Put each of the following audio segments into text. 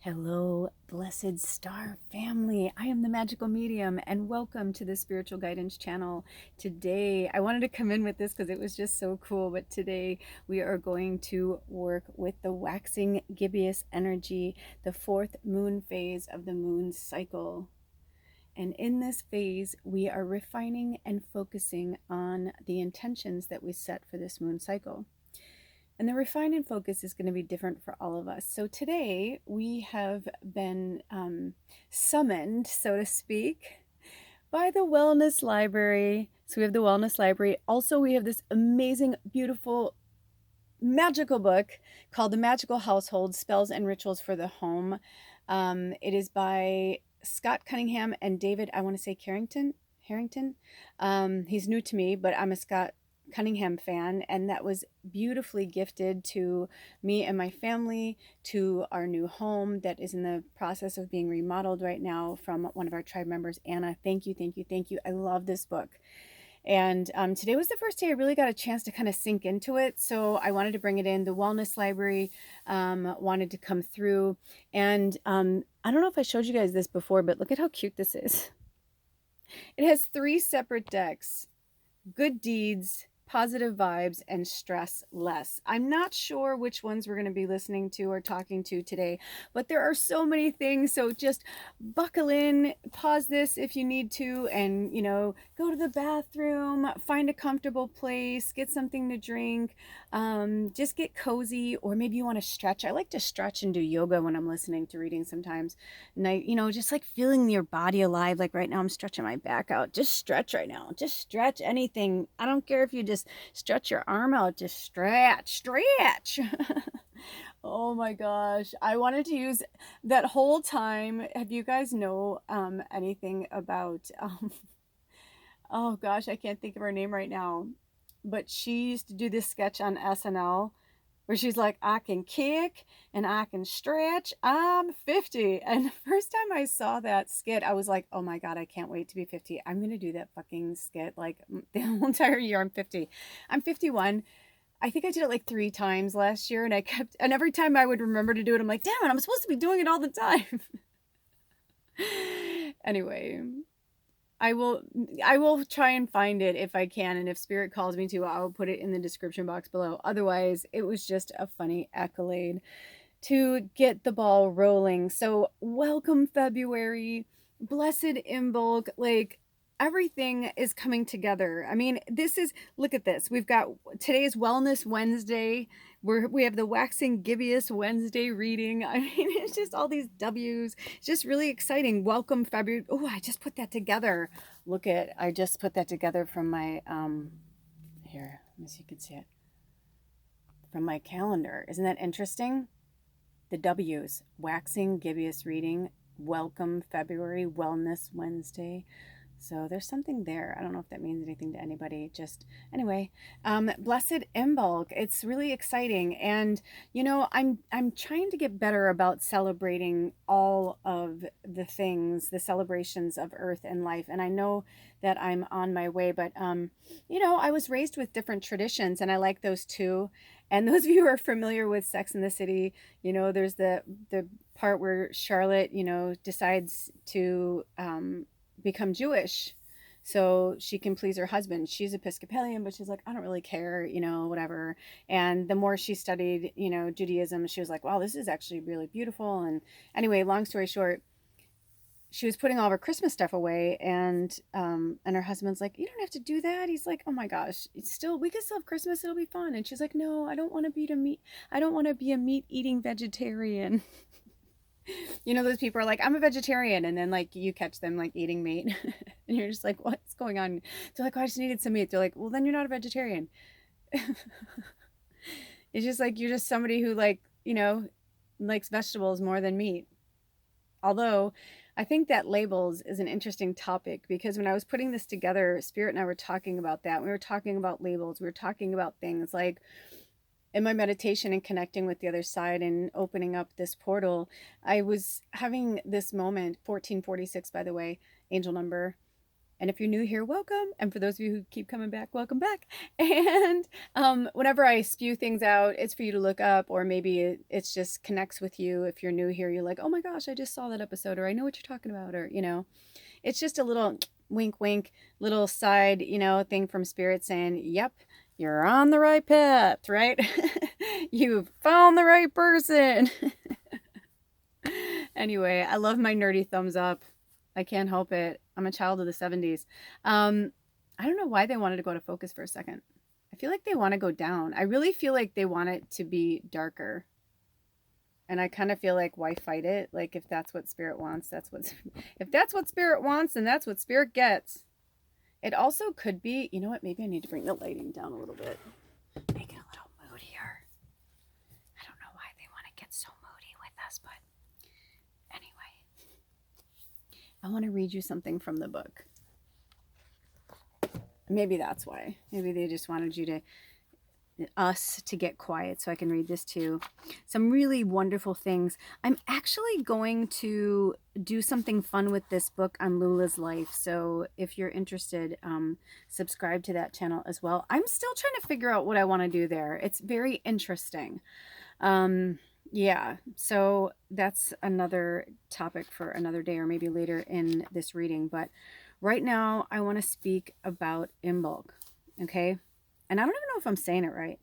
Hello, blessed star family. I am the magical medium, and welcome to the spiritual guidance channel. Today, I wanted to come in with this because it was just so cool. But today, we are going to work with the waxing gibbous energy, the fourth moon phase of the moon cycle. And in this phase, we are refining and focusing on the intentions that we set for this moon cycle. And the refine and focus is going to be different for all of us. So today we have been summoned, so to speak, by the Wellness Library. So we have the Wellness Library. Also, we have this amazing, beautiful, magical book called The Magical Household: Spells and Rituals for the Home. It is by Scott Cunningham and David, I want to say Harrington. He's new to me, but I'm a Scott Cunningham fan, and that was beautifully gifted to me and my family, to our new home that is in the process of being remodeled right now from one of our tribe members, Anna. Thank you, thank you, thank you. I love this book. And today was the first day I really got a chance to kind of sink into it. So I wanted to bring it in. The Wellness Library wanted to come through. And I don't know if I showed you guys this before, but look at how cute this is. It has 3 separate decks: Good Deeds, Positive Vibes, and Stress Less. I'm not sure which ones we're going to be listening to or talking to today, but there are so many things. So just buckle in, pause this if you need to, and, go to the bathroom, find a comfortable place, get something to drink, just get cozy, or maybe you want to stretch. I like to stretch and do yoga when I'm listening to reading sometimes. And just like feeling your body alive. Like right now, I'm stretching my back out. Just stretch right now. Just stretch anything. I don't care if you just stretch your arm out. Just stretch. Oh my gosh. I wanted to use that whole time. Have you guys know anything about, oh gosh, I can't think of her name right now, but she used to do this sketch on SNL where she's like, I can kick and I can stretch. I'm 50. And the first time I saw that skit, I was like, oh my God, I can't wait to be 50. I'm going to do that fucking skit like the whole entire year. I'm 50. I'm 51. I think I did it like 3 times last year, and and every time I would remember to do it, I'm like, damn it, I'm supposed to be doing it all the time. Anyway, I will try and find it if I can, and if spirit calls me to, I'll put it in the description box below. Otherwise, it was just a funny accolade to get the ball rolling. So, welcome February. Blessed Imbolc. Like, everything is coming together. I mean, look at this. We've got today's Wellness Wednesday. We have the Waxing Gibbous Wednesday reading. I mean, it's just all these W's. It's just really exciting. Welcome February. Oh, I just put that together. I just put that together from my, here, let me see if you can see it. From my calendar. Isn't that interesting? The W's: Waxing Gibbous reading, welcome February, Wellness Wednesday. So there's something there. I don't know if that means anything to anybody. Just anyway, Blessed Imbolc. It's really exciting, and I'm trying to get better about celebrating all of the things, the celebrations of Earth and life. And I know that I'm on my way, but I was raised with different traditions, and I like those too. And those of you who are familiar with Sex and the City, there's the part where Charlotte, decides to become Jewish so she can please her husband. She's Episcopalian, but she's like, I don't really care, whatever. And the more she studied, Judaism, she was like, wow, this is actually really beautiful. And anyway, long story short, she was putting all of her Christmas stuff away, and her husband's like, you don't have to do that. He's like, oh my gosh, we can still have Christmas, it'll be fun. And she's like, no, I don't want to be a meat eating vegetarian. Those people are like, I'm a vegetarian, and then like you catch them like eating meat and you're just like, what's going on? They're like, oh, I just needed some meat. They're like, well, then you're not a vegetarian. It's just like you're just somebody who likes vegetables more than meat. Although I think that labels is an interesting topic, because when I was putting this together, Spirit and I were talking about that. We were talking about labels. We were talking about things like, in my meditation and connecting with the other side and opening up this portal, I was having this moment, 1446, by the way, angel number. And if you're new here, welcome. And for those of you who keep coming back, welcome back. And whenever I spew things out, it's for you to look up, or maybe it's just connects with you. If you're new here, you're like, oh my gosh, I just saw that episode, or I know what you're talking about, or, it's just a little wink, wink, little side, thing from Spirit saying, yep, you're on the right path, right? You've found the right person. Anyway, I love my nerdy thumbs up. I can't help it. I'm a child of the 70s. I don't know why they wanted to go to focus for a second. I feel like they want to go down. I really feel like they want it to be darker. And I kind of feel like, why fight it? Like, if that's what Spirit wants, if that's what Spirit wants, then that's what Spirit gets. It also could be, you know what? Maybe I need to bring the lighting down a little bit. Make it a little moodier. I don't know why they want to get so moody with us, but anyway. I want to read you something from the book. Maybe that's why. Maybe they just wanted us to get quiet so I can read this too. Some really wonderful things. I'm actually going to do something fun with this book on Lula's life. So if you're interested, subscribe to that channel as well. I'm still trying to figure out what I want to do there. It's very interesting. Yeah, so that's another topic for another day, or maybe later in this reading. But right now I want to speak about Imbolc. Okay. And I don't even know if I'm saying it right.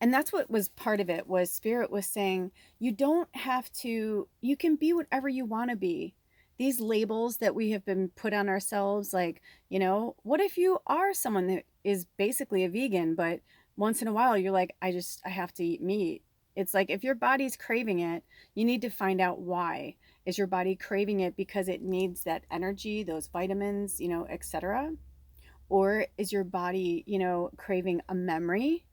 And that's what was part of it, was Spirit was saying, you don't have to, you can be whatever you want to be. These labels that we have been put on ourselves, like, what if you are someone that is basically a vegan, but once in a while you're like, I have to eat meat. It's like, if your body's craving it, you need to find out why. Is your body craving it because it needs that energy, those vitamins, etc.? Or is your body, craving a memory?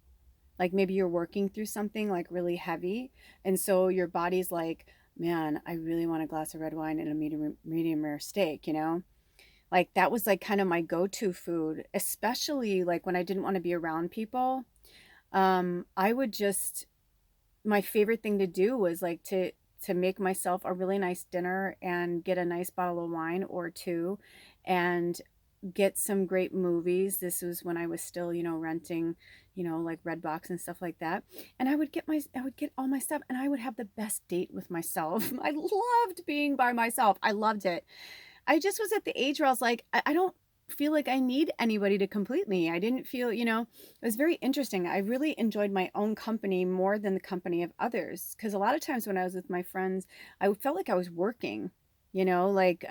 Like maybe you're working through something like really heavy. And so your body's like, man, I really want a glass of red wine and a medium rare steak, Like that was like kind of my go-to food, especially like when I didn't want to be around people. I would just, my favorite thing to do was like to make myself a really nice dinner and get a nice bottle of wine or two and get some great movies. This was when I was still, renting, like Redbox and stuff like that. And I would get all my stuff and I would have the best date with myself. I loved being by myself. I loved it. I just was at the age where I was like, I don't feel like I need anybody to complete me. I didn't feel, it was very interesting. I really enjoyed my own company more than the company of others. Because a lot of times when I was with my friends, I felt like I was working, like,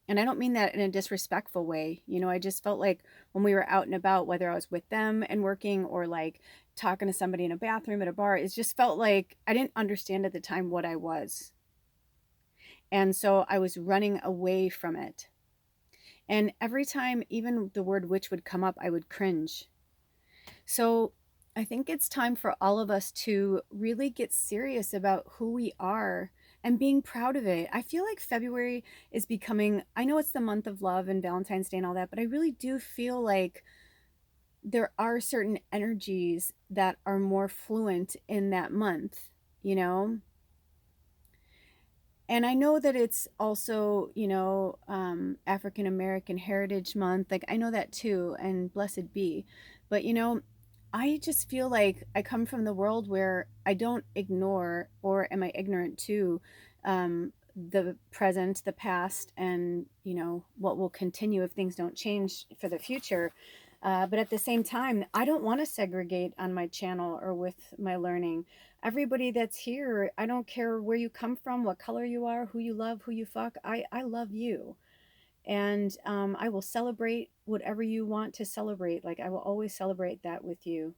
and I don't mean that in a disrespectful way. I just felt like when we were out and about, whether I was with them and working or like talking to somebody in a bathroom at a bar, it just felt like I didn't understand at the time what I was. And so I was running away from it. And every time even the word witch would come up, I would cringe. So I think it's time for all of us to really get serious about who we are and being proud of it. I feel like February is becoming, I know it's the month of love and Valentine's Day and all that, but I really do feel like there are certain energies that are more fluent in that month, And I know that it's also, African American Heritage Month. Like, I know that too, and blessed be. But, I just feel like I come from the world where I don't ignore, or am I ignorant to, the present, the past, and, what will continue if things don't change for the future. But at the same time, I don't want to segregate on my channel or with my learning. Everybody that's here, I don't care where you come from, what color you are, who you love, who you fuck. I love you. And I will celebrate whatever you want to celebrate. Like, I will always celebrate that with you.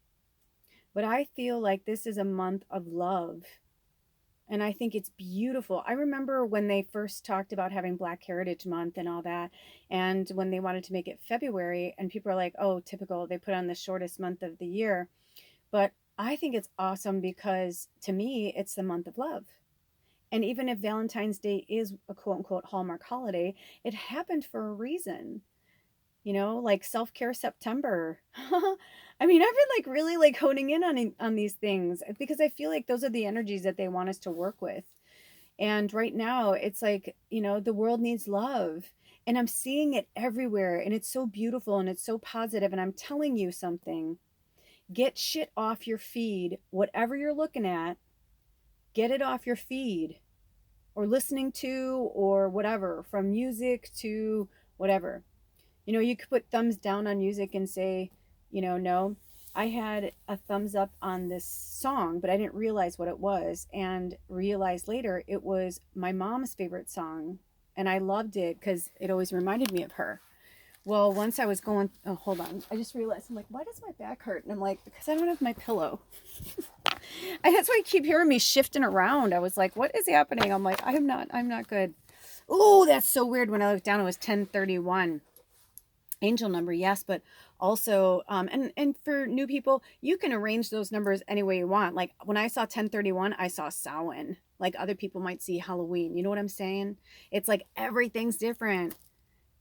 But I feel like this is a month of love. And I think it's beautiful. I remember when they first talked about having Black Heritage Month and all that, and when they wanted to make it February, and people are like, oh, typical, they put on the shortest month of the year. But I think it's awesome because to me, it's the month of love. And even if Valentine's Day is a quote unquote Hallmark holiday, it happened for a reason. Like Self-Care September. I mean, I've been like really like honing in on these things because I feel like those are the energies that they want us to work with. And right now it's like, the world needs love. And I'm seeing it everywhere, and it's so beautiful and it's so positive. And I'm telling you something, get shit off your feed, whatever you're looking at, get it off your feed or listening to or whatever, from music to whatever. You know, you could put thumbs down on music and say, no. I had a thumbs up on this song, but I didn't realize what it was, and realized later it was my mom's favorite song. And I loved it because it always reminded me of her. Well, once I was going, oh, hold on. I just realized, I'm like, why does my back hurt? And I'm like, because I don't have my pillow. And that's why you keep hearing me shifting around. I was like, what is happening? I'm like, I'm not good. Oh, that's so weird. When I looked down, it was 1031. Angel number, yes, but also, and for new people, you can arrange those numbers any way you want. Like when I saw 1031, I saw Samhain. Like other people might see Halloween. You know what I'm saying? It's like everything's different.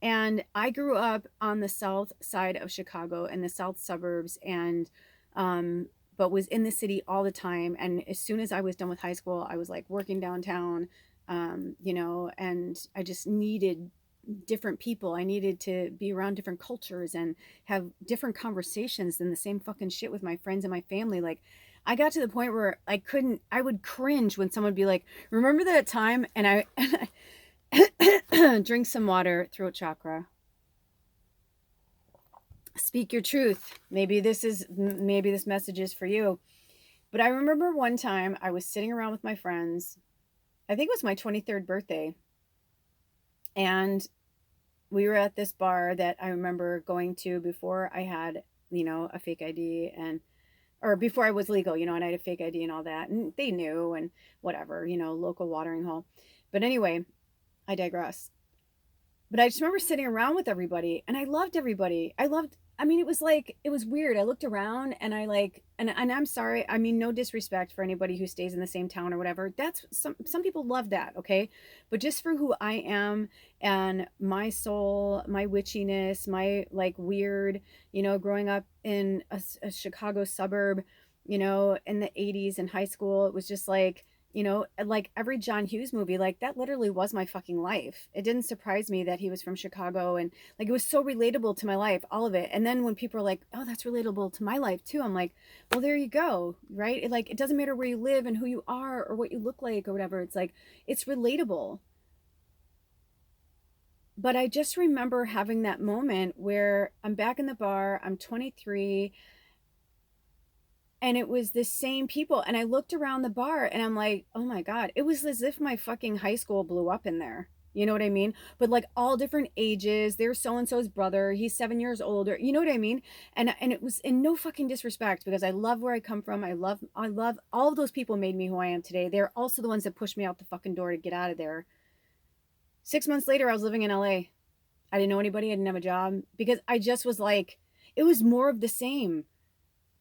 And I grew up on the south side of Chicago in the south suburbs, and but was in the city all the time. And as soon as I was done with high school, I was like working downtown, and I just needed different people. I needed to be around different cultures and have different conversations than the same fucking shit with my friends and my family. Like I got to the point where I would cringe when someone would be like, remember that time? And I drink some water, throat chakra. Speak your truth. Maybe this message is for you. But I remember one time I was sitting around with my friends. I think it was my 23rd birthday. And we were at this bar that I remember going to before I had, a fake ID, or before I was legal, and I had a fake ID and all that. And they knew, and whatever, local watering hole. But anyway, I digress. But I just remember sitting around with everybody, and I loved everybody. I mean, it was weird. I looked around and and I'm sorry. I mean, no disrespect for anybody who stays in the same town or whatever. That's some people love that. Okay. But just for who I am and my soul, my witchiness, my like weird, growing up in a Chicago suburb, in the 80s in high school, it was just like every John Hughes movie, like that literally was my fucking life. It didn't surprise me that he was from Chicago, and like it was so relatable to my life, all of it. And then when people are like, "Oh, that's relatable to my life too," I'm like, "Well, there you go, right?" It doesn't matter where you live and who you are or what you look like or whatever. It's like it's relatable. But I just remember having that moment where I'm back in the bar, I'm 23, and it was the same people, and I looked around the bar and I'm like, oh my god, it was as if my fucking high school blew up in there. You know what I mean? But like all different ages. There's so and so's brother, he's 7 years older. You know what I mean? And it was in no fucking disrespect, because I love where I come from. I love all of those people made me who I am today. They're also the ones that pushed me out the fucking door to get out of there. 6 months later, I was living in LA. I didn't know anybody. I didn't have a job, because I just was like, it was more of the same.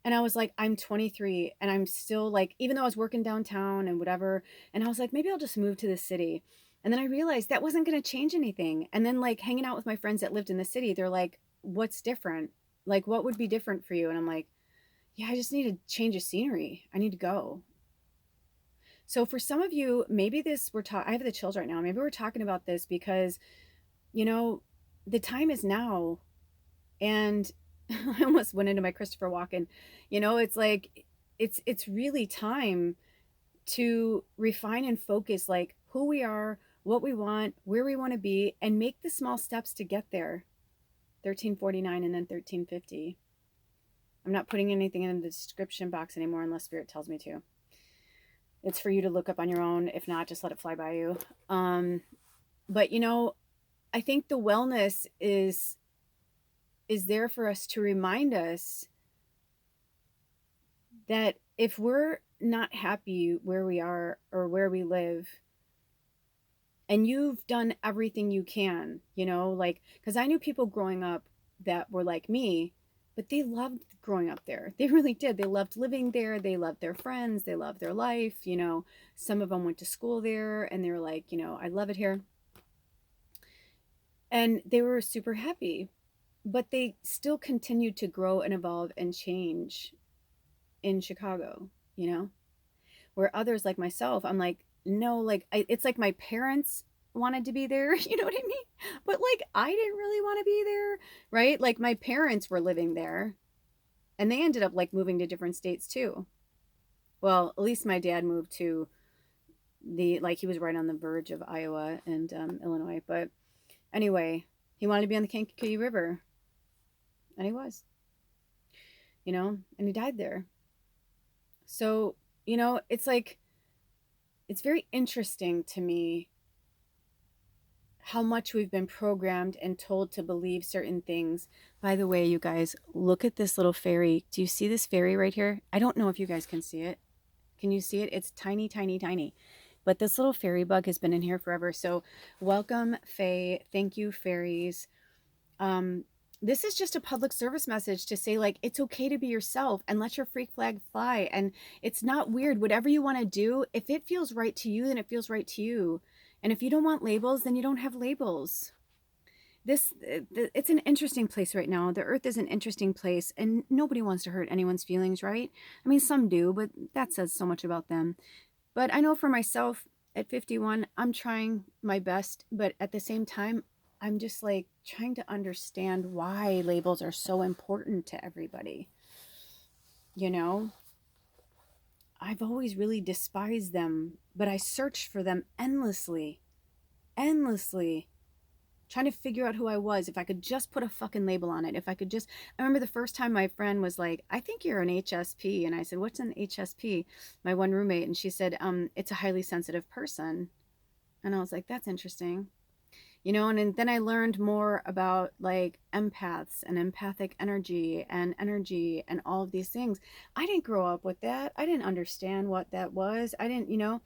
And I was like, I'm 23 and I'm still like, even though I was working downtown and whatever, and I was like, maybe I'll just move to the city. And then I realized that wasn't going to change anything. And then like hanging out with my friends that lived in the city, they're like, what's different? Like, what would be different for you? And I'm like, yeah, I just need to change of scenery. I need to go. So for some of you, maybe I have the chills right now. Maybe we're talking about this because, you know, the time is now. And I almost went into my Christopher Walken. It's like it's really time to refine and focus like who we are, what we want, where we want to be, and make the small steps to get there. 1349 and then 1350. I'm not putting anything in the description box anymore unless Spirit tells me to. It's for you to look up on your own. If not, just let it fly by you. But I think the wellness is there for us to remind us that if we're not happy where we are or where we live, and you've done everything you can, like, because I knew people growing up that were like me, but they loved growing up there. They really did. They loved living there. They loved their friends. They loved their life. Some of them went to school there and they were like, I love it here. And they were super happy, but they still continued to grow and evolve and change in Chicago, where others like myself, I'm like, no, like it's like my parents wanted to be there. You know what I mean? But like, I didn't really want to be there, right? Like, my parents were living there and they ended up like moving to different states too. Well, at least my dad moved to like, he was right on the verge of Iowa and Illinois. But anyway, he wanted to be on the Kankakee River, and he was, and he died there. So, it's like, it's very interesting to me how much we've been programmed and told to believe certain things. By the way, you guys, look at this little fairy. Do you see this fairy right here? I don't know if you guys can see it. Can you see it? It's tiny, tiny, tiny. But this little fairy bug has been in here forever. So welcome, Faye. Thank you, fairies. This is just a public service message to say, like, it's okay to be yourself and let your freak flag fly. And it's not weird. Whatever you want to do, if it feels right to you, then it feels right to you. And if you don't want labels, then you don't have labels. It's an interesting place right now. The earth is an interesting place, and nobody wants to hurt anyone's feelings, right? I mean, some do, but that says so much about them. But I know for myself, at 51, I'm trying my best, but at the same time, I'm just like trying to understand why labels are so important to everybody. I've always really despised them, but I searched for them endlessly, trying to figure out who I was. If I could just put a fucking label on it. I remember the first time my friend was like, I think you're an HSP. And I said, what's an HSP? My one roommate. And she said, it's a highly sensitive person. And I was like, that's interesting. And then I learned more about like empaths and empathic energy and all of these things. I didn't grow up with that. I didn't understand what that was. I didn't,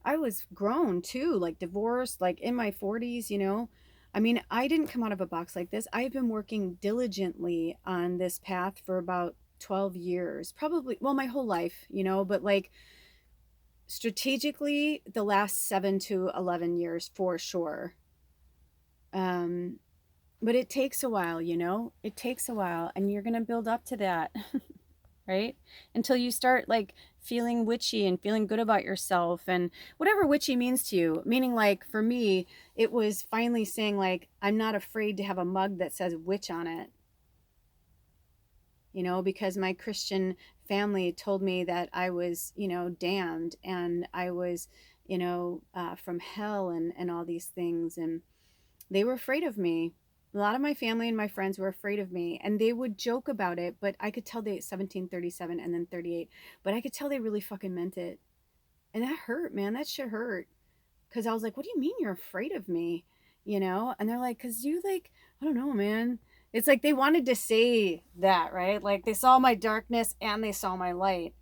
I was grown too, like divorced, like in my 40s, I mean, I didn't come out of a box like this. I've been working diligently on this path for about 12 years, probably, well, my whole life, but like strategically the last 7 to 11 years for sure. But it takes a while, it takes a while, and you're going to build up to that, right? Until you start like feeling witchy and feeling good about yourself and whatever witchy means to you. Meaning, like, for me, it was finally saying like, I'm not afraid to have a mug that says witch on it, because my Christian family told me that I was, damned, and I was, from hell and all these things. And they were afraid of me. A lot of my family and my friends were afraid of me, and they would joke about it, but I could tell 1737 and then 38, but I could tell they really fucking meant it. And that hurt, man. That shit hurt. Cause I was like, what do you mean you're afraid of me? And they're like, cause you like, I don't know, man. It's like they wanted to say that, right? Like they saw my darkness and they saw my light.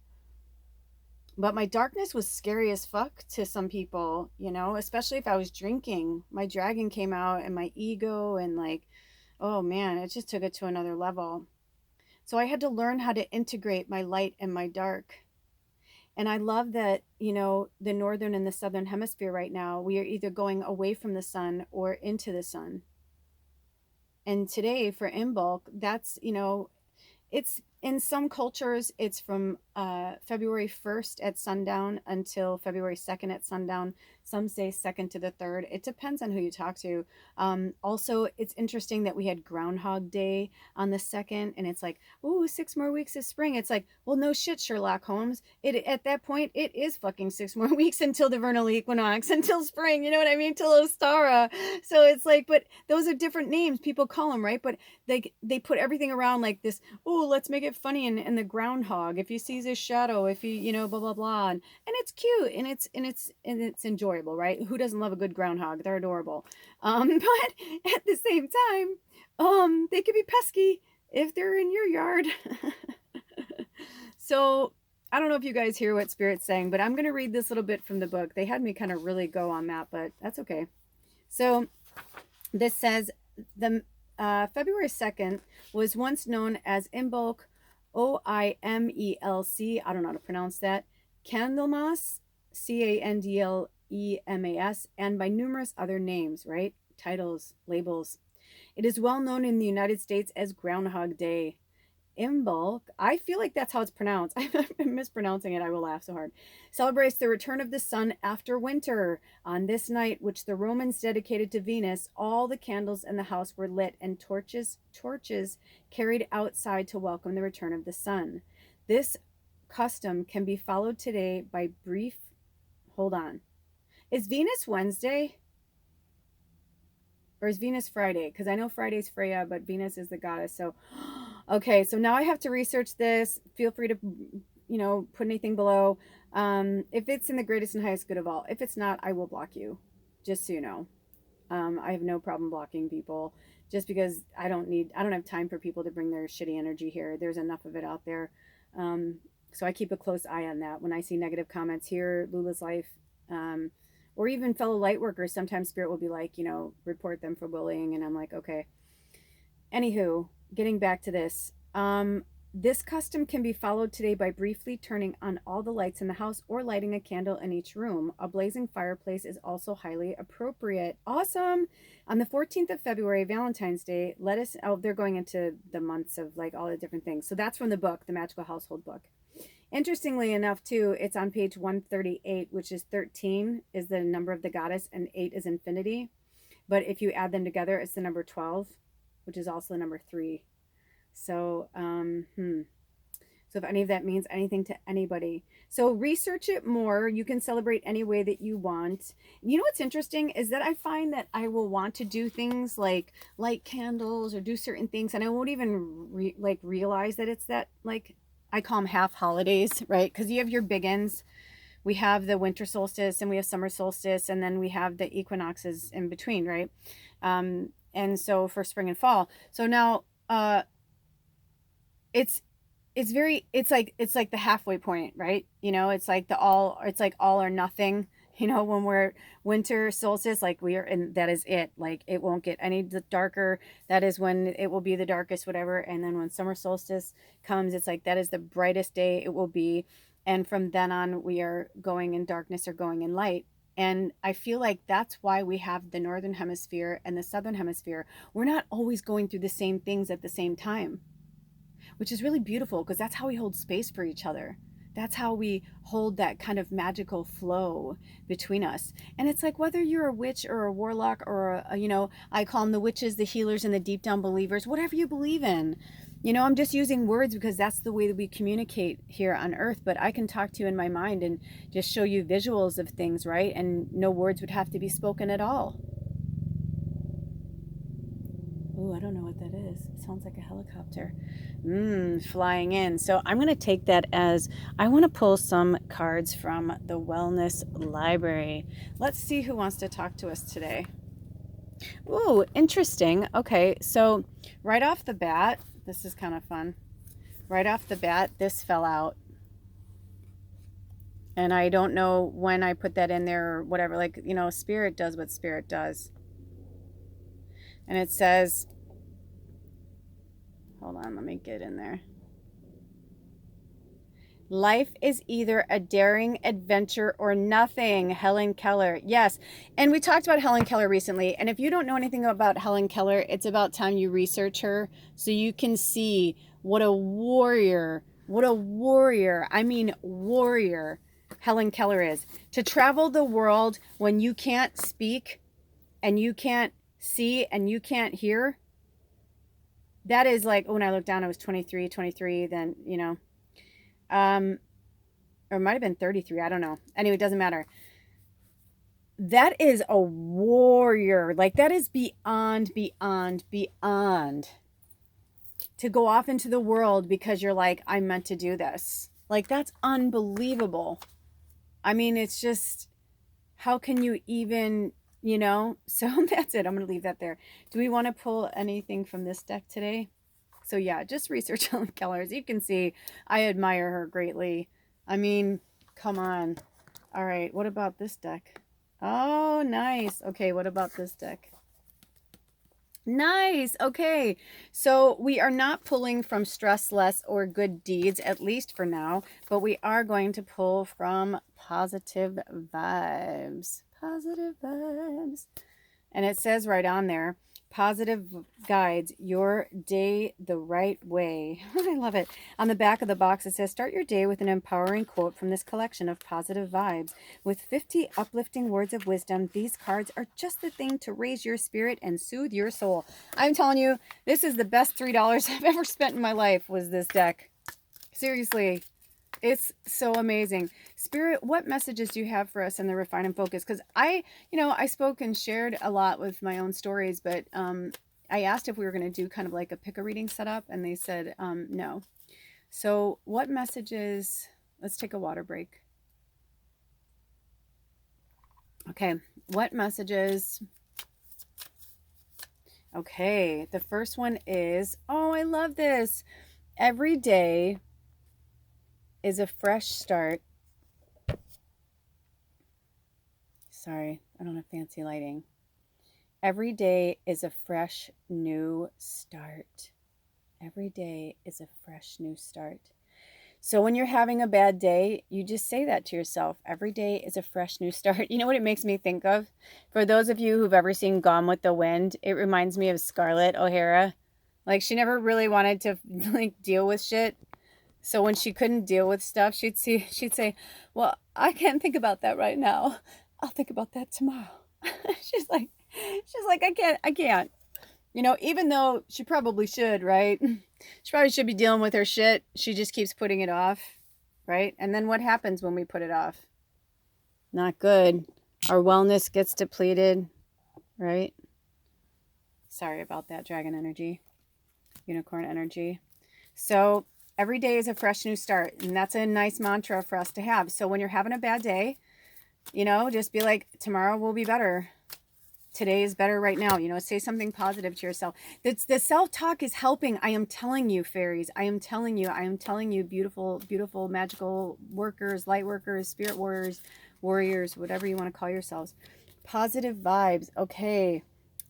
But my darkness was scary as fuck to some people, especially if I was drinking. My dragon came out and my ego, and like, oh man, it just took it to another level. So I had to learn how to integrate my light and my dark. And I love that, the northern and the southern hemisphere right now, we are either going away from the sun or into the sun. And today for Imbolc, that's, it's in some cultures, it's from February 1st at sundown until February 2nd at sundown. Some say 2nd to the 3rd. It depends on who you talk to. Also, it's interesting that we had Groundhog Day on the 2nd, and it's like, ooh, 6 more weeks of spring. It's like, well, no shit, Sherlock Holmes. At that point, it is fucking 6 more weeks until the vernal equinox, until spring. You know what I mean? Till Ostara. So it's like, but those are different names people call them, right? But they put everything around like this. Oh, let's make it funny, and the groundhog, if you see his shadow, if you blah blah blah, and it's cute, and it's enjoyable, right? Who doesn't love a good groundhog? They're adorable. But at the same time, they could be pesky if they're in your yard. So I don't know if you guys hear what Spirit's saying, but I'm going to read this little bit from the book. They had me kind of really go on that, but that's okay. So this says, the February 2nd was once known as Imbolc, Oimelc, I don't know how to pronounce that, Candlemas, Candlemas, and by numerous other names, right? Titles, labels. It is well known in the United States as Groundhog Day. in bulk. I feel like that's how it's pronounced. I'm mispronouncing it. I will laugh so hard. Celebrates the return of the sun after winter. On this night, which the Romans dedicated to Venus, all the candles in the house were lit and torches carried outside to welcome the return of the sun. This custom can be followed today by brief. Hold on. Is Venus Wednesday? Or is Venus Friday? Because I know Friday's Freya, but Venus is the goddess. So, okay, so now I have to research this. Feel free to, put anything below. If it's in the greatest and highest good of all. If it's not, I will block you, just so you know. I have no problem blocking people just because I don't have time for people to bring their shitty energy here. There's enough of it out there. So I keep a close eye on that. When I see negative comments here, Lula's Life, or even fellow light workers, sometimes Spirit will be like, report them for bullying. And I'm like, okay. Anywho, getting back to this. This custom can be followed today by briefly turning on all the lights in the house or lighting a candle in each room. A blazing fireplace is also highly appropriate. Awesome. On the 14th of February, Valentine's Day, they're going into the months of like all the different things. So that's from the book, the Magical Household book. Interestingly enough, too, it's on page 138, which is 13 is the number of the goddess and 8 is infinity. But if you add them together, it's the number 12, which is also the number 3. So, so if any of that means anything to anybody. So research it more. You can celebrate any way that you want. You know what's interesting is that I find that I will want to do things like light candles or do certain things, and I won't even realize that it's that, like, I call them half holidays, right? Because you have your big ends. We have the winter solstice and we have summer solstice, and then we have the equinoxes in between, right? And so for spring and fall. So now it's like the halfway point, right? It's like all or nothing. When we're winter solstice, like we are, and that is it. Like it won't get any darker. That is when it will be the darkest, whatever. And then when summer solstice comes, it's like that is the brightest day it will be. And from then on, we are going in darkness or going in light. And I feel like that's why we have the northern hemisphere and the southern hemisphere. We're not always going through the same things at the same time, which is really beautiful because that's how we hold space for each other. That's how we hold that kind of magical flow between us. And it's like whether you're a witch or a warlock or, I call them the witches, the healers, and the deep down believers, whatever you believe in. I'm just using words because that's the way that we communicate here on earth. But I can talk to you in my mind and just show you visuals of things, right? And no words would have to be spoken at all. Oh, I don't know what that is. It sounds like a helicopter flying in. So I'm going to take that as I want to pull some cards from the Wellness Library. Let's see who wants to talk to us today. Ooh, interesting. Okay, so right off the bat, this is kind of fun. Right off the bat, this fell out. And I don't know when I put that in there or whatever. Like, Spirit does what Spirit does. And it says, hold on, let me get in there. Life is either a daring adventure or nothing. Helen Keller. Yes. And we talked about Helen Keller recently. And if you don't know anything about Helen Keller, it's about time you research her so you can see what a warrior, I mean warrior Helen Keller is. To travel the world when you can't speak and you can't see and you can't hear. That is like, when I looked down, I was 23, then, or it might have been 33. I don't know. Anyway, it doesn't matter. That is a warrior. Like that is beyond to go off into the world because you're like, I meant to do this. Like that's unbelievable. I mean, it's just, how can you even, so that's it. I'm going to leave that there. Do we want to pull anything from this deck today? So yeah, just research Helen Keller. As you can see, I admire her greatly. I mean, come on. All right, what about this deck? Oh, nice. Okay, what about this deck? Nice. Okay, so we are not pulling from Stress Less or Good Deeds, at least for now, but we are going to pull from Positive Vibes. Positive Vibes. And it says right on there, Positive guides your day the right way. I love it. On the back of the box, it says, start your day with an empowering quote from this collection of positive vibes. With 50 uplifting words of wisdom, these cards are just the thing to raise your spirit and soothe your soul. I'm telling you, this is the best $3 I've ever spent in my life, was this deck. Seriously. It's so amazing. Spirit, what messages do you have for us in the Refine and Focus? Because I spoke and shared a lot with my own stories, but I asked if we were going to do kind of like a pick a reading setup, and they said no. So what messages? Let's take a water break. Okay, what messages? Okay, the first one is, oh, I love this. Every day is a fresh start. Sorry, I don't have fancy lighting. Every day is a fresh new start. Every day is a fresh new start. So when you're having a bad day, you just say that to yourself. Every day is a fresh new start. You know what it makes me think of? For those of you who've ever seen Gone with the Wind, it reminds me of Scarlett O'Hara. Like, she never really wanted to like deal with shit. So when she couldn't deal with stuff, she'd say, well, I can't think about that right now. I'll think about that tomorrow. she's like, I can't. You know, even though she probably should, right? She probably should be dealing with her shit. She just keeps putting it off, right? And then what happens when we put it off? Not good. Our wellness gets depleted, right? Sorry about that, dragon energy, unicorn energy. So every day is a fresh new start, and that's a nice mantra for us to have. So when you're having a bad day, you know, just be like, tomorrow will be better. Today is better right now. You know, say something positive to yourself. The self-talk is helping. I am telling you, fairies. I am telling you, beautiful, beautiful, magical workers, light workers, spirit warriors, whatever you want to call yourselves. Positive vibes. Okay.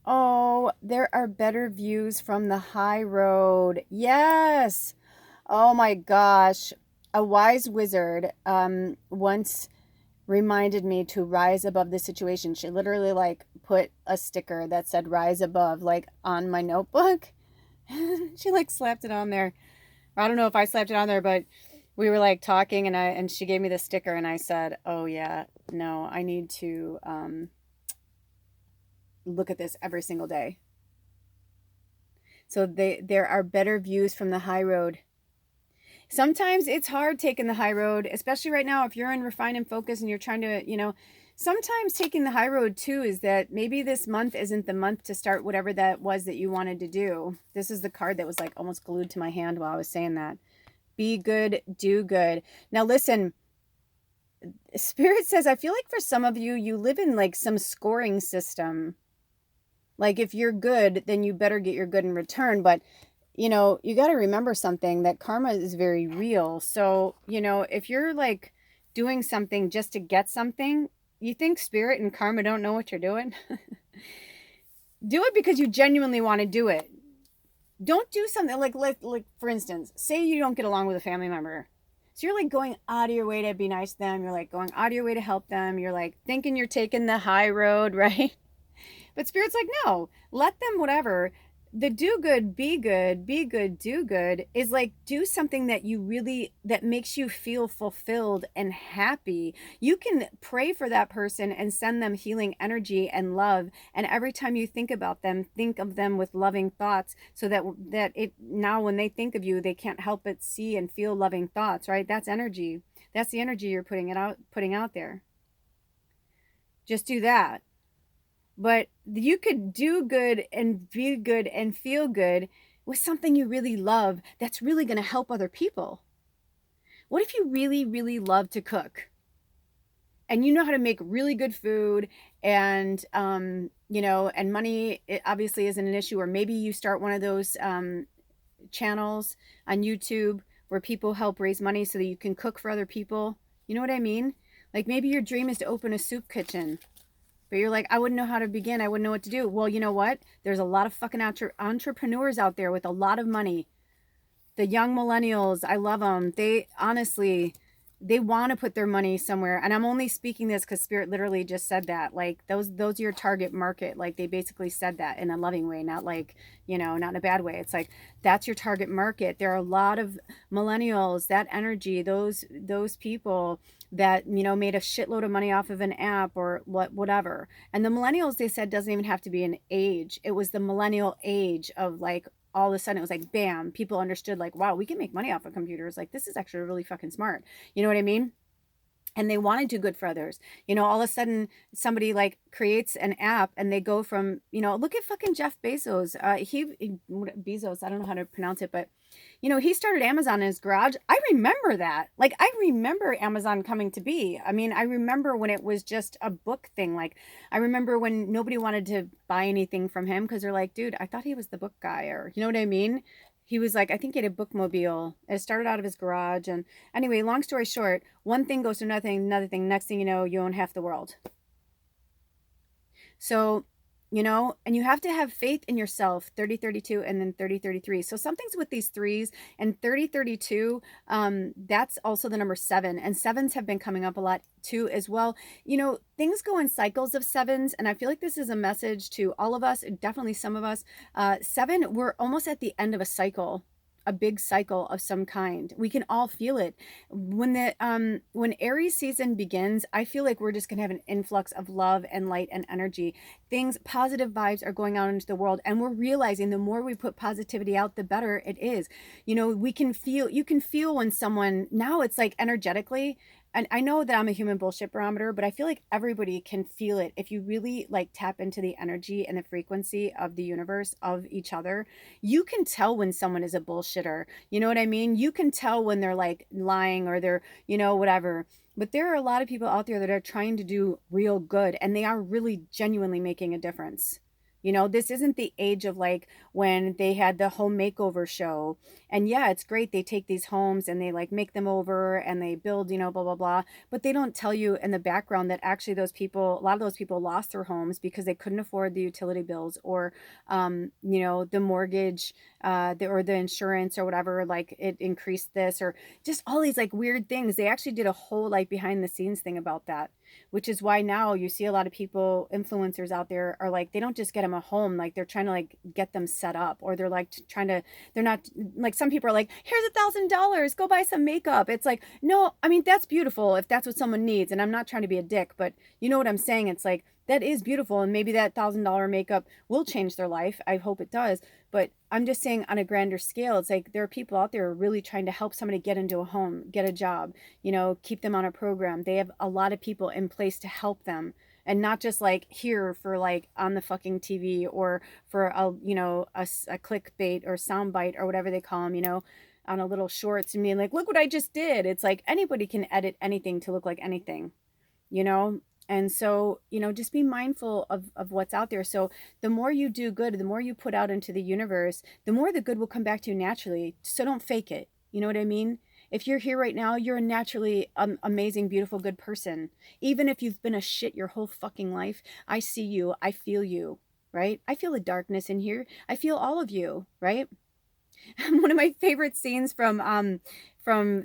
Oh, there are better views from the high road. Yes. Oh my gosh. A wise wizard once reminded me to rise above the situation. She literally like put a sticker that said rise above like on my notebook. She like slapped it on there. I don't know if I slapped it on there, but we were like talking and she gave me the sticker and I said, oh yeah, no, I need to look at this every single day. So there are better views from the high road. Sometimes it's hard taking the high road, especially right now if you're in Refine and Focus and you're trying to, you know, sometimes taking the high road too is that maybe this month isn't the month to start whatever that was that you wanted to do. This is the card that was like almost glued to my hand while I was saying that. Be good, do good. Now listen, Spirit says, I feel like for some of you, you live in like some scoring system. Like if you're good, then you better get your good in return. But you know, you got to remember something, that karma is very real. So, you know, if you're like doing something just to get something, you think spirit and karma don't know what you're doing? Do it because you genuinely want to do it. Don't do something like for instance, say you don't get along with a family member. So you're like going out of your way to be nice to them. You're like going out of your way to help them. You're like thinking you're taking the high road, right? But spirit's like, no, let them whatever. The do good, be good, do good is like do something that you really, that makes you feel fulfilled and happy. You can pray for that person and send them healing energy and love. And every time you think about them, think of them with loving thoughts so that it now when they think of you, they can't help but see and feel loving thoughts, right? That's energy. That's the energy you're putting out there. Just do that. But you could do good and be good and feel good with something you really love that's really going to help other people. What if you really, really love to cook? And you know how to make really good food and, you know, and money, it obviously isn't an issue. Or maybe you start one of those channels on YouTube where people help raise money so that you can cook for other people. You know what I mean? Like maybe your dream is to open a soup kitchen. But you're like, I wouldn't know how to begin. I wouldn't know what to do. Well, you know what? There's a lot of fucking entrepreneurs out there with a lot of money. The young millennials, I love them. They honestly, they want to put their money somewhere, and I'm only speaking this because Spirit literally just said that, like those are your target market. Like they basically said that in a loving way, not like, not in a bad way. It's like that's your target market. There are a lot of millennials, that energy, those people that made a shitload of money off of an app or whatever. And the millennials, they said, doesn't even have to be an age. It was the millennial age of like, all of a sudden it was like bam, people understood like, wow, we can make money off of computers, like this is actually really fucking smart. You know what I mean? And they want to do good for others. All of a sudden somebody like creates an app and they go from, look at fucking Jeff Bezos. Bezos, I don't know how to pronounce it, but he started Amazon in his garage. I remember that. Like, I remember Amazon coming to be. I mean, I remember when it was just a book thing. Like, I remember when nobody wanted to buy anything from him because they're like, dude, I thought he was the book guy, or you know what I mean? He was like, I think he had a bookmobile. It started out of his garage. And anyway, long story short, one thing goes to another thing. Next thing you know, you own half the world. So, and you have to have faith in yourself, 30-32, and then 30-33. So something's with these threes, and 30-32, that's also the number 7. And sevens have been coming up a lot too as well. Things go in cycles of sevens, and I feel like this is a message to all of us, definitely some of us. 7, we're almost at the end of a cycle, a big cycle of some kind. We can all feel it. When Aries season begins, I feel like we're just gonna have an influx of love and light and energy. Positive vibes are going out into the world, and we're realizing the more we put positivity out, the better it is. You can feel when someone, now it's like energetically, and I know that I'm a human bullshit barometer, but I feel like everybody can feel it if you really like tap into the energy and the frequency of the universe, of each other. You can tell when someone is a bullshitter. You know what I mean? You can tell when they're like lying, or they're, whatever. But there are a lot of people out there that are trying to do real good, and they are really genuinely making a difference. This isn't the age of like when they had the home makeover show. And yeah, it's great. They take these homes and they like make them over and they build, blah, blah, blah. But they don't tell you in the background that actually a lot of those people lost their homes because they couldn't afford the utility bills, or, the mortgage, or the insurance or whatever, like it increased this, or just all these like weird things. They actually did a whole like behind the scenes thing about that, which is why now you see a lot of people, influencers out there, are like, they don't just get them a home, like they're trying to like get them set up, or they're like they're not like, some people are like, here's $1,000, go buy some makeup. It's like, no, I mean, that's beautiful if that's what someone needs, and I'm not trying to be a dick, but you know what I'm saying? It's like, that is beautiful, and maybe that $1,000 makeup will change their life. I hope it does. But I'm just saying, on a grander scale, it's like there are people out there really trying to help somebody get into a home, get a job, keep them on a program. They have a lot of people in place to help them, and not just like here for like on the fucking TV, or for a clickbait or soundbite or whatever they call them, on a little shorts, and being like, look what I just did. It's like anybody can edit anything to look like anything, you know? And so, just be mindful of what's out there. So the more you do good, the more you put out into the universe, the more the good will come back to you naturally. So don't fake it. You know what I mean? If you're here right now, you're a naturally amazing, beautiful, good person. Even if you've been a shit your whole fucking life, I see you. I feel you, right? I feel the darkness in here. I feel all of you, right? One of my favorite scenes from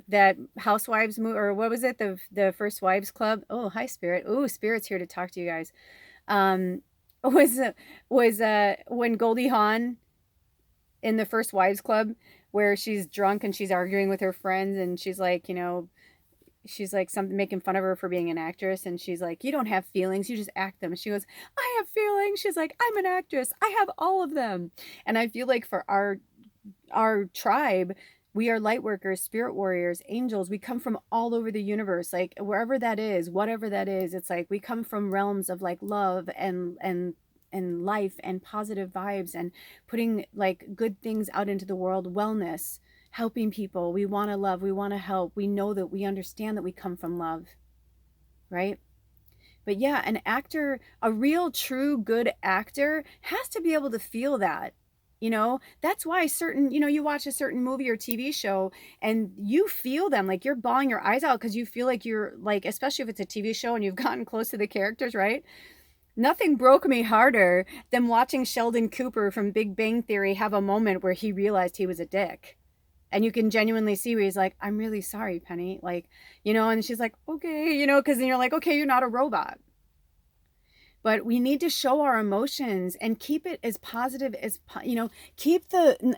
that Housewives movie, or what was it, the First Wives Club? Oh, hi Spirit. Oh, Spirit's here to talk to you guys. Um, was when Goldie Hawn in the First Wives Club, where she's drunk and she's arguing with her friends, and she's like, she's like something, making fun of her for being an actress, and she's like, you don't have feelings, you just act them. She goes, I have feelings. She's like, I'm an actress, I have all of them. And I feel like for our tribe, we are light workers, spirit warriors, angels. We come from all over the universe, like wherever that is, whatever that is. It's like we come from realms of like love and life and positive vibes, and putting like good things out into the world, wellness, helping people. We want to love, we want to help. We know that, we understand that we come from love, right? But yeah, an actor, a real true good actor, has to be able to feel that. That's why certain, you watch a certain movie or TV show and you feel them, like you're bawling your eyes out because you feel like you're like, especially if it's a TV show and you've gotten close to the characters, right? Nothing broke me harder than watching Sheldon Cooper from Big Bang Theory have a moment where he realized he was a dick. And you can genuinely see where he's like, I'm really sorry, Penny. Like, you know, and she's like, okay, you know, because then you're like, okay, you're not a robot. But we need to show our emotions and keep it as positive as, you know,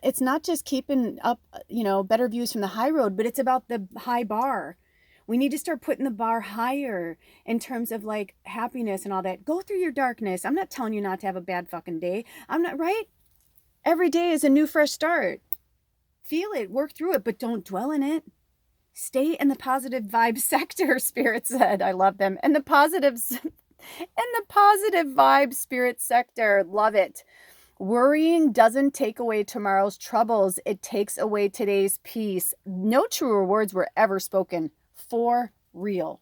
it's not just keeping up, you know, better views from the high road, but it's about the high bar. We need to start putting the bar higher in terms of like happiness and all that. Go through your darkness. I'm not telling you not to have a bad fucking day. I'm not, right? Every day is a new fresh start. Feel it, work through it, but don't dwell in it. Stay in the positive vibe sector, Spirit said. I love them. And the positives and the positive vibe Spirit sector. Love it. Worrying doesn't take away tomorrow's troubles. It takes away today's peace. No truer words were ever spoken. For real.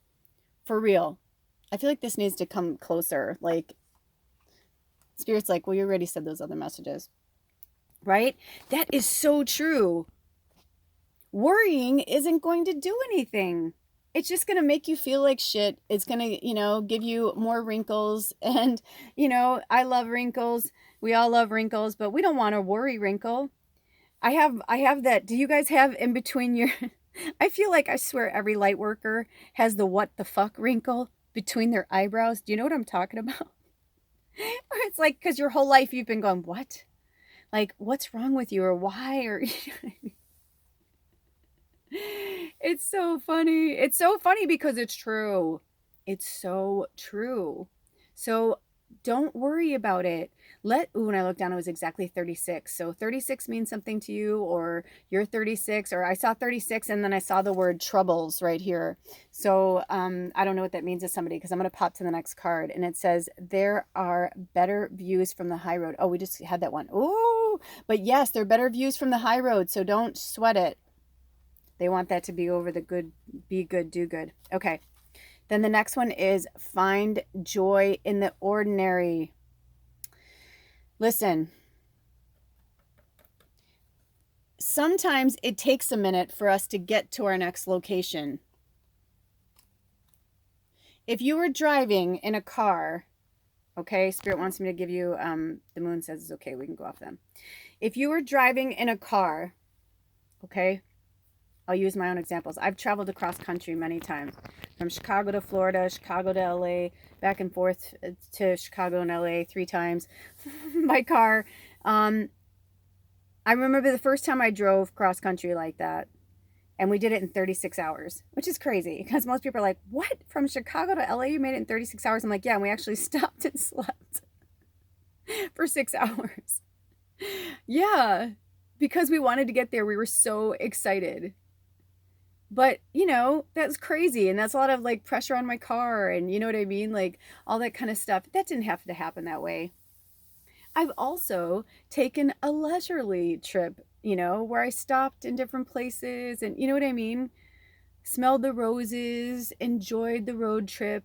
For real. I feel like this needs to come closer. Like, Spirit's like, well, you already said those other messages. Right? That is so true. Worrying isn't going to do anything. It's just going to make you feel like shit. It's going to, you know, give you more wrinkles. And, you know, I love wrinkles. We all love wrinkles, but we don't want a worry wrinkle. I have that. Do you guys have in between your, I feel like I swear every light worker has the what the fuck wrinkle between their eyebrows. Do you know what I'm talking about? Where it's like, because your whole life you've been going, what? Like, what's wrong with you or why? Or, it's so funny. It's so funny because it's true. It's so true. So don't worry about it. When I looked down, it was exactly 36. So 36 means something to you, or you're 36, or I saw 36 and then I saw the word troubles right here. So I don't know what that means to somebody because I'm going to pop to the next card and it says, there are better views from the high road. Oh, we just had that one. Ooh, but yes, there are better views from the high road. So don't sweat it. They want that to be over the good, be good, do good. Okay. Then the next one is find joy in the ordinary. Listen, sometimes it takes a minute for us to get to our next location. If you were driving in a car, okay, Spirit wants me to give you, the moon says it's okay, we can go off them. If you were driving in a car, okay, I'll use my own examples. I've traveled across country many times, from Chicago to Florida, Chicago to LA, back and forth to Chicago and LA 3 times. My car. I remember the first time I drove cross country like that, and we did it in 36 hours, which is crazy because most people are like, what? From Chicago to LA, you made it in 36 hours? I'm like, yeah, and we actually stopped and slept for 6 hours. Yeah, because we wanted to get there. We were so excited. But, you know, that's crazy. And that's a lot of like pressure on my car. And you know what I mean? Like all that kind of stuff. That didn't have to happen that way. I've also taken a leisurely trip, you know, where I stopped in different places and you know what I mean? Smelled the roses, enjoyed the road trip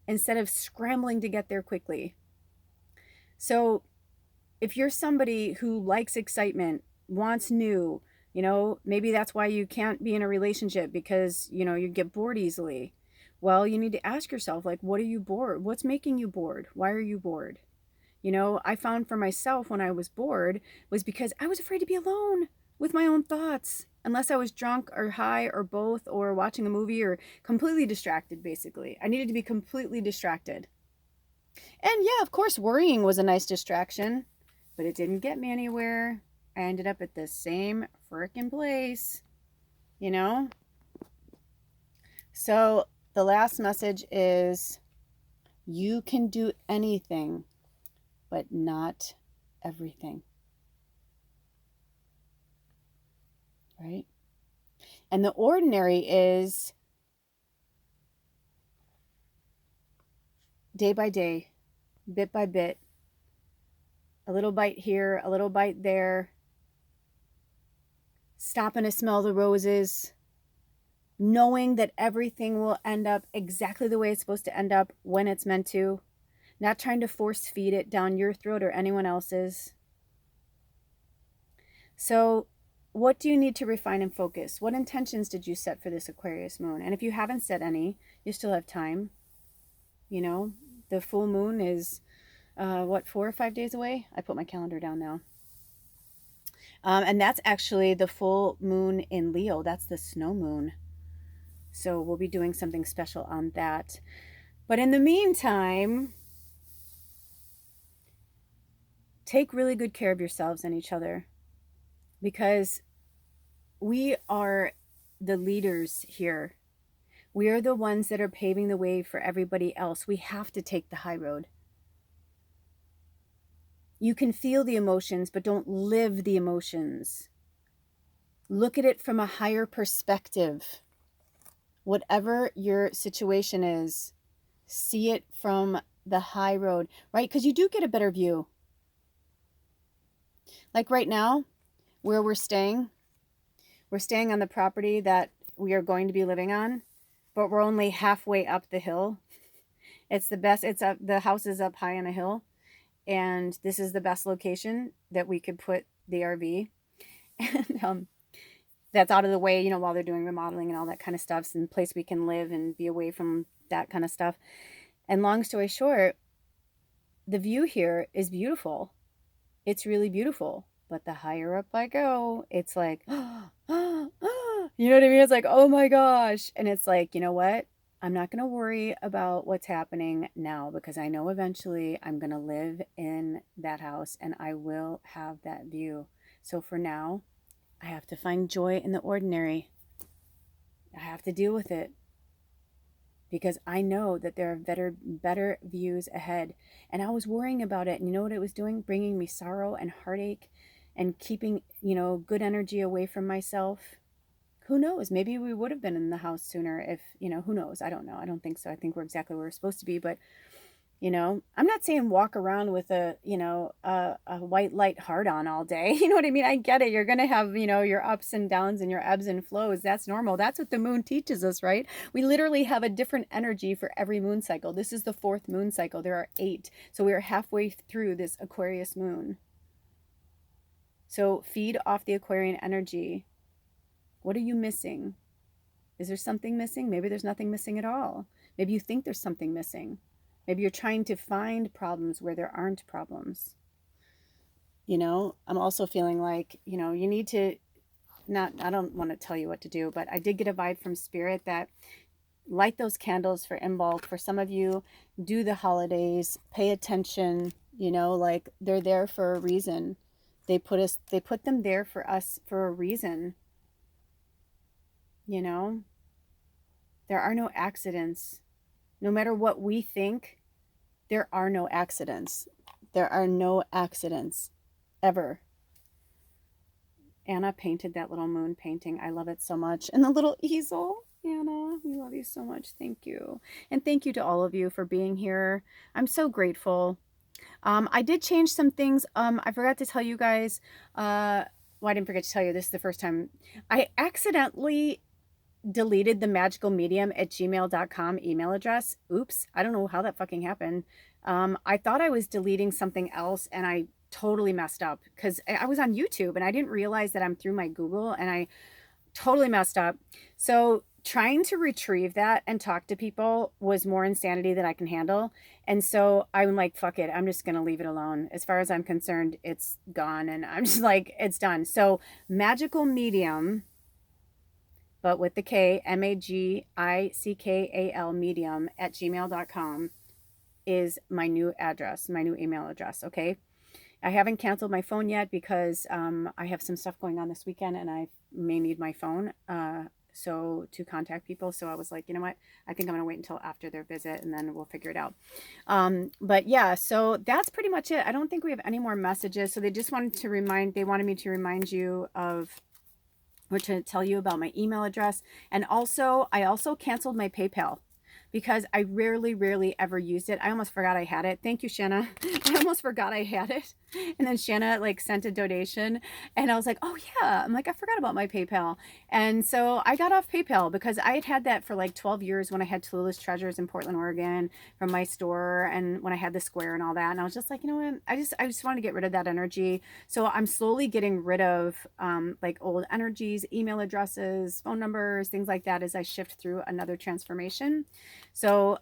instead of scrambling to get there quickly. So if you're somebody who likes excitement, wants new, you know, maybe that's why you can't be in a relationship because, you know, you get bored easily. Well, you need to ask yourself, like, what are you bored? What's making you bored? Why are you bored? You know, I found for myself when I was bored was because I was afraid to be alone with my own thoughts, unless I was drunk or high or both or watching a movie or completely distracted, basically. I needed to be completely distracted. And yeah, of course, worrying was a nice distraction, but it didn't get me anywhere. I ended up at the same frickin' place, you know? So the last message is you can do anything, but not everything. Right? And the ordinary is day by day, bit by bit, a little bite here, a little bite there, stopping to smell the roses, knowing that everything will end up exactly the way it's supposed to end up when it's meant to, not trying to force feed it down your throat or anyone else's. So what do you need to refine and focus? What intentions did you set for this Aquarius moon? And if you haven't set any, you still have time. You know, the full moon is, 4 or 5 days away? I put my calendar down now. And that's actually the full moon in Leo. That's the snow moon. So we'll be doing something special on that. But in the meantime, take really good care of yourselves and each other, because we are the leaders here. We are the ones that are paving the way for everybody else. We have to take the high road. You can feel the emotions, but don't live the emotions. Look at it from a higher perspective. Whatever your situation is, see it from the high road, right? Because you do get a better view. Like right now, where we're staying on the property that we are going to be living on, but we're only halfway up the hill. It's the best. It's up, the house is up high on a hill, and this is the best location that we could put the RV. And that's out of the way, while they're doing remodeling and all that kind of stuff, and place we can live and be away from that kind of stuff. And long story short, the view here is beautiful. It's really beautiful. But the higher up I go, it's like, you know what I mean? It's like, oh my gosh. And it's like, you know what? I'm not going to worry about what's happening now, because I know eventually I'm going to live in that house and I will have that view. So for now, I have to find joy in the ordinary. I have to deal with it, because I know that there are better views ahead. And I was worrying about it. And you know what it was doing? Bringing me sorrow and heartache and keeping, good energy away from myself. Who knows? Maybe we would have been in the house sooner if, who knows? I don't know. I don't think so. I think we're exactly where we're supposed to be. But, I'm not saying walk around with a white light heart on all day. You know what I mean? I get it. You're going to have, your ups and downs and your ebbs and flows. That's normal. That's what the moon teaches us, right? We literally have a different energy for every moon cycle. This is the 4th moon cycle. There are 8. So we are halfway through this Aquarius moon. So feed off the Aquarian energy. What are you missing? Is there something missing? Maybe there's nothing missing at all. Maybe you think there's something missing. Maybe you're trying to find problems where there aren't problems. I'm also feeling like, you need to I don't want to tell you what to do, but I did get a vibe from Spirit that light those candles for in bulk. For some of you, do the holidays, pay attention, like they're there for a reason. They put them there for us for a reason. There are no accidents. No matter what we think, there are no accidents. There are no accidents ever. Anna painted that little moon painting. I love it so much. And the little easel. Anna, we love you so much. Thank you. And thank you to all of you for being here. I'm so grateful. I did change some things. I forgot to tell you guys. Well, I didn't forget to tell you. This is the first time. I accidentally deleted the magicalmedium@gmail.com email address. Oops. I don't know how that fucking happened. I thought I was deleting something else, and I totally messed up, because I was on YouTube and I didn't realize that I'm through my Google, and I totally messed up. So trying to retrieve that and talk to people was more insanity than I can handle. And so I'm like, fuck it. I'm just going to leave it alone. As far as I'm concerned, it's gone, and I'm just like, it's done. So Magical Medium, but with the K, MAGICKAL medium @gmail.com is my new address, my new email address. Okay. I haven't canceled my phone yet, because I have some stuff going on this weekend, and I may need my phone so to contact people. So I was like, you know what? I think I'm going to wait until after their visit, and then we'll figure it out. But yeah, so that's pretty much it. I don't think we have any more messages. So they wanted me to remind you of, or to tell you about my email address. And also, I also canceled my PayPal, because I rarely ever used it. I almost forgot I had it. Thank you, Shanna. I almost forgot I had it. And then Shanna sent a donation, and I was like, oh yeah. I'm like, I forgot about my PayPal. And so I got off PayPal, because I had that for 12 years when I had Tallulah's Treasures in Portland, Oregon from my store, and when I had the Square and all that. And I was just like, you know what? I just want to get rid of that energy. So I'm slowly getting rid of old energies, email addresses, phone numbers, things like that, as I shift through another transformation. So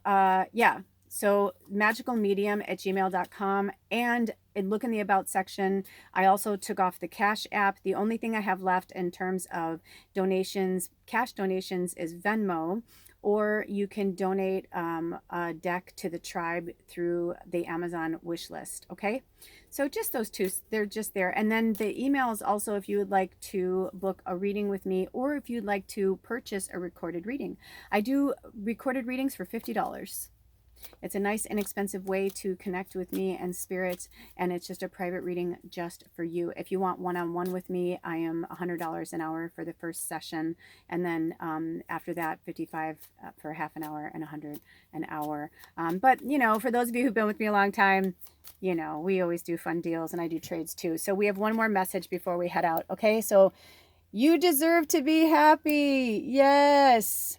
yeah. So magicalmedium@gmail.com, and and look in the About section. I also took off the Cash app. The only thing I have left in terms of donations, cash donations, is Venmo, or you can donate a deck to the tribe through the Amazon wish list. Okay, so just those two, they're just there. And then the emails also, if you would like to book a reading with me, or if you'd like to purchase a recorded reading. I do recorded readings for $50. It's a nice, inexpensive way to connect with me and spirit, and it's just a private reading just for you. If you want one-on-one with me, I am $100 an hour for the first session, and then after that, $55 for half an hour and $100 an hour. But, you know, for those of you who've been with me a long time, you know, we always do fun deals, and I do trades too. So we have one more message before we head out, okay? So you deserve to be happy. Yes.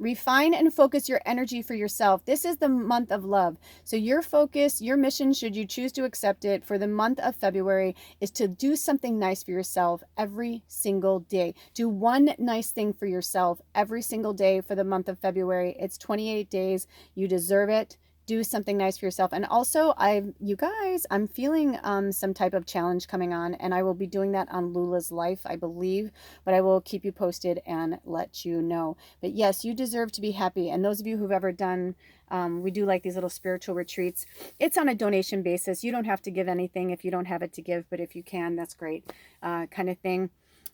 Refine and focus your energy for yourself. This is the month of love. So your focus, your mission, should you choose to accept it, for the month of February is to do something nice for yourself every single day. Do one nice thing for yourself every single day for the month of February. It's 28 days. You deserve it. Do something nice for yourself. And also, you guys, I'm feeling some type of challenge coming on, and I will be doing that on Lula's Life, I believe, but I will keep you posted and let you know. But yes, you deserve to be happy. And those of you who've ever done, we do like these little spiritual retreats. It's on a donation basis. You don't have to give anything if you don't have it to give, but if you can, that's great, kind of thing.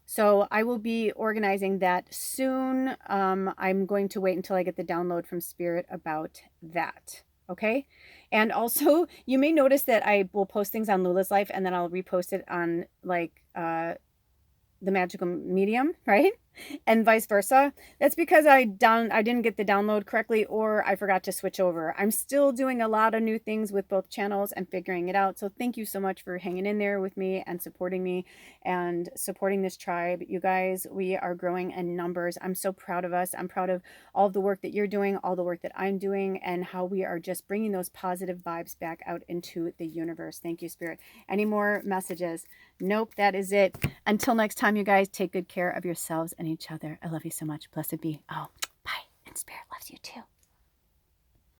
So I will be organizing that soon. I'm going to wait until I get the download from Spirit about that. Okay. And also, you may notice that I will post things on Lula's Life and then I'll repost it on like the Magical Medium, right? And vice versa. That's because I didn't get the download correctly, or I forgot to switch over. I'm still doing a lot of new things with both channels and figuring it out. So thank you so much for hanging in there with me and supporting this tribe. You guys, we are growing in numbers. I'm so proud of us. I'm proud of all of the work that you're doing, all the work that I'm doing, and how we are just bringing those positive vibes back out into the universe. Thank you, Spirit. Any more messages? Nope, that is it. Until next time, you guys, take good care of yourselves and each other. I love you so much. Blessed be. Oh, bye. And Spirit loves you too.